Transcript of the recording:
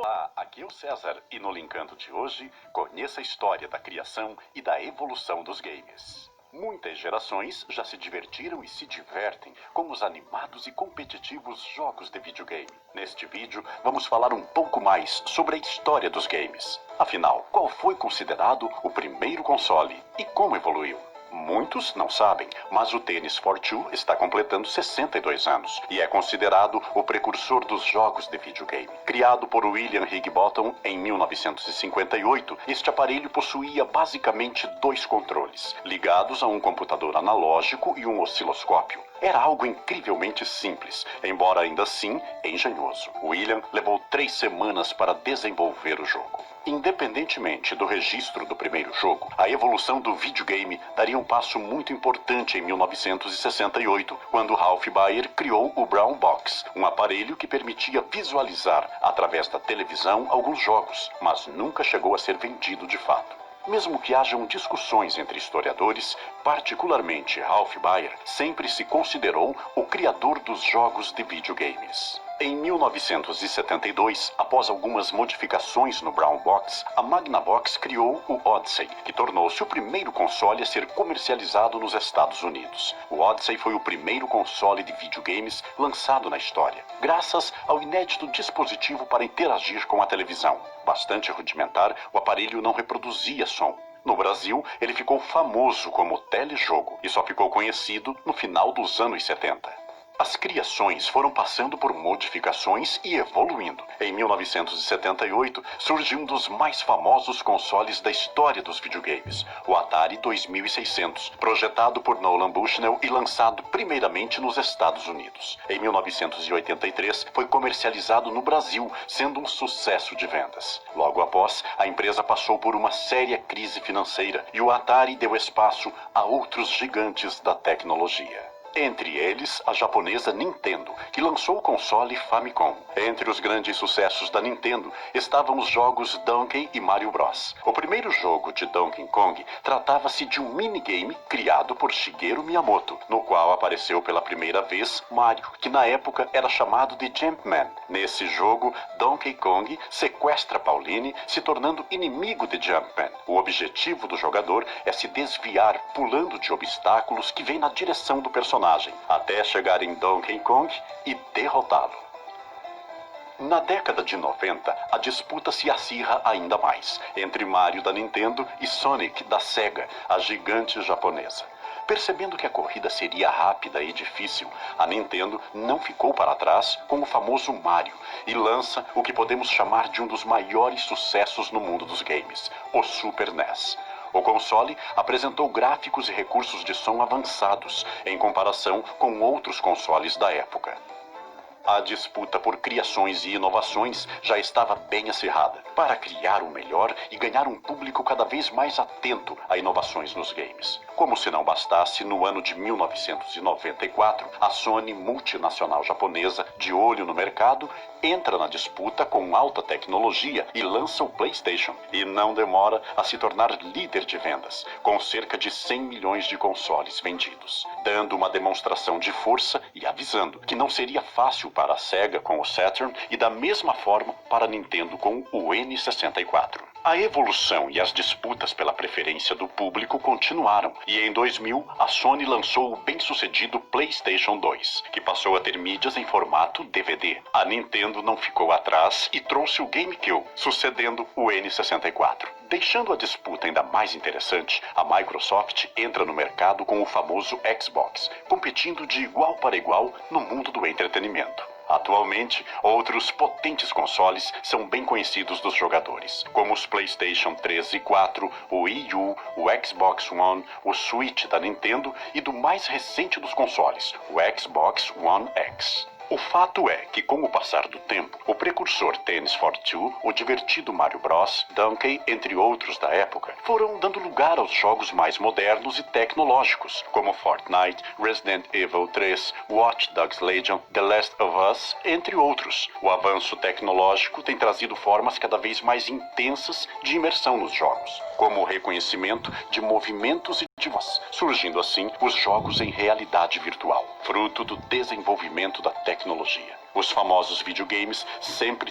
Olá, aqui é o César e no Linkando de hoje, conheça a história da criação e da evolução dos games. Muitas gerações já se divertiram e se divertem com os animados e competitivos jogos de videogame. Neste vídeo, vamos falar um pouco mais sobre a história dos games. Afinal, qual foi considerado o primeiro console e como evoluiu? Muitos não sabem, mas o Tennis for Two está completando 62 anos e é considerado o precursor dos jogos de videogame. Criado por William Higginbotham em 1958, este aparelho possuía basicamente dois controles, ligados a um computador analógico e um osciloscópio. Era algo incrivelmente simples, embora ainda assim engenhoso. William levou 3 semanas para desenvolver o jogo. Independentemente do registro do primeiro jogo, a evolução do videogame daria um passo muito importante em 1968, quando Ralph Baer criou o Brown Box, um aparelho que permitia visualizar, através da televisão, alguns jogos, mas nunca chegou a ser vendido de fato. Mesmo que hajam discussões entre historiadores, particularmente Ralph Baer sempre se considerou o criador dos jogos de videogames. Em 1972, após algumas modificações no Brown Box, a Magnavox criou o Odyssey, que tornou-se o primeiro console a ser comercializado nos Estados Unidos. O Odyssey foi o primeiro console de videogames lançado na história, graças ao inédito dispositivo para interagir com a televisão. Bastante rudimentar, o aparelho não reproduzia som. No Brasil, ele ficou famoso como telejogo e só ficou conhecido no final dos anos 70. As criações foram passando por modificações e evoluindo. Em 1978, surgiu um dos mais famosos consoles da história dos videogames, o Atari 2600, projetado por Nolan Bushnell e lançado primeiramente nos Estados Unidos. Em 1983, foi comercializado no Brasil, sendo um sucesso de vendas. Logo após, a empresa passou por uma séria crise financeira e o Atari deu espaço a outros gigantes da tecnologia. Entre eles, a japonesa Nintendo, que lançou o console Famicom. Entre os grandes sucessos da Nintendo estavam os jogos Donkey e Mario Bros. O primeiro jogo de Donkey Kong tratava-se de um minigame criado por Shigeru Miyamoto, no qual apareceu pela primeira vez Mario, que na época era chamado de Jumpman. Nesse jogo, Donkey Kong sequestra Pauline, se tornando inimigo de Jumpman. O objetivo do jogador é se desviar pulando de obstáculos que vêm na direção do personagem, até chegar em Donkey Kong e derrotá-lo. Na década de 90, a disputa se acirra ainda mais entre Mario da Nintendo e Sonic da Sega, a gigante japonesa. Percebendo que a corrida seria rápida e difícil, a Nintendo não ficou para trás com o famoso Mario e lança o que podemos chamar de um dos maiores sucessos no mundo dos games, o Super NES. O console apresentou gráficos e recursos de som avançados em comparação com outros consoles da época. A disputa por criações e inovações já estava bem acirrada, para criar o melhor e ganhar um público cada vez mais atento a inovações nos games. Como se não bastasse, no ano de 1994, a Sony, multinacional japonesa, de olho no mercado, entra na disputa com alta tecnologia e lança o PlayStation. E não demora a se tornar líder de vendas, com cerca de 100 milhões de consoles vendidos, dando uma demonstração de força e avisando que não seria fácil para a Sega com o Saturn e da mesma forma para a Nintendo com o N64. A evolução e as disputas pela preferência do público continuaram, e em 2000 a Sony lançou o bem-sucedido PlayStation 2, que passou a ter mídias em formato DVD. A Nintendo não ficou atrás e trouxe o GameCube, sucedendo o N64. Deixando a disputa ainda mais interessante, a Microsoft entra no mercado com o famoso Xbox, competindo de igual para igual no mundo do entretenimento. Atualmente, outros potentes consoles são bem conhecidos dos jogadores, como os PlayStation 3 e 4, o Wii U, o Xbox One, o Switch da Nintendo e do mais recente dos consoles, o Xbox One X. O fato é que, com o passar do tempo, o precursor Tennis for Two, o divertido Mario Bros, Donkey, entre outros da época, foram dando lugar aos jogos mais modernos e tecnológicos, como Fortnite, Resident Evil 3, Watch Dogs Legion, The Last of Us, entre outros. O avanço tecnológico tem trazido formas cada vez mais intensas de imersão nos jogos, como o reconhecimento de movimentos e de voz, surgindo assim os jogos em realidade virtual, fruto do desenvolvimento da tecnologia. Os famosos videogames sempre